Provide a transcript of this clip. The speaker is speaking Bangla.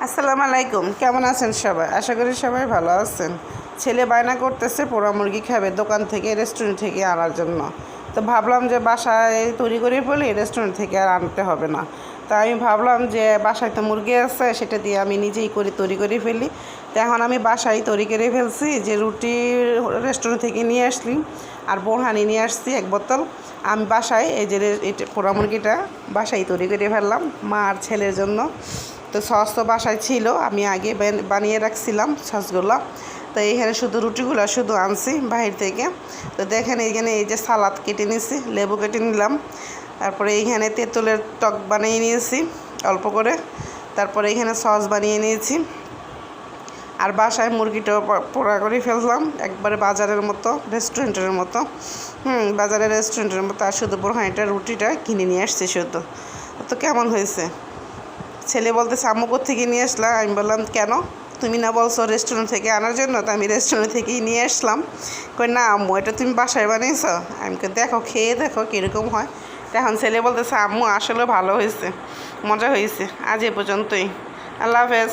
আসসালামু আলাইকুম, কেমন আছেন সবাই? আশা করি সবাই ভালো আছেন। ছেলে বায়না করতেছে পোড়া মুরগি খাবে দোকান থেকে, রেস্টুরেন্ট থেকে আনার জন্য। তো ভাবলাম যে বাসায় তৈরি করে ফেলি, রেস্টুরেন্ট থেকে আর আনতে হবে না। তা আমি ভাবলাম যে বাসায় তো মুরগি আছে, সেটা দিয়ে আমি নিজেই তৈরি করে ফেলি। তো এখন আমি বাসায় তৈরি করে ফেলছি, যে রুটি রেস্টুরেন্ট থেকে নিয়ে আসলি আর বোরহানি নিয়ে আসছি 1 বোতল। আমি বাসায় এই যে পোড়া মুরগিটা বাসায় তৈরি করে ফেললাম মা আর ছেলের জন্য। তো সস তো বাসায় ছিল, আমি আগে বানিয়ে রাখছিলাম সসগুলো। তো এইখানে শুধু রুটিগুলো শুধু আনছি বাহির থেকে। তো দেখেন এইখানে এই যে সালাদ কেটে নিয়েছি, লেবু কেটে নিলাম। তারপরে এইখানে তেঁতুলের টক বানিয়ে নিয়েছি অল্প করে। তারপরে এইখানে সস বানিয়ে নিয়েছি। আর বাসায় মুরগিটাও পোড়া করে ফেললাম একবারে বাজারের মতো, রেস্টুরেন্টের মতো। বাজারের রেস্টুরেন্টের মতো। আর শুধু বোরহানিটা রুটিটা কিনে নিয়ে আসছি শুধু। তো কেমন হয়েছে? ছেলে বলতেছে আম্মু কোত্থেকে নিয়ে আসলাম। আমি বললাম কেন, তুমি না বলছো রেস্টুরেন্ট থেকে আনার জন্য? তো আমি রেস্টুরেন্ট থেকেই নিয়ে আসলাম। কই না আম্মু, এটা তুমি বাসায় বানিয়েছো? আমি দেখো, খেয়ে দেখো কীরকম হয়। এখন ছেলে বলতেছে আম্মু আসলে ভালো হয়েছে, মজা হয়েছে। আজ এ পর্যন্তই, আল্লাহ হাফেজ।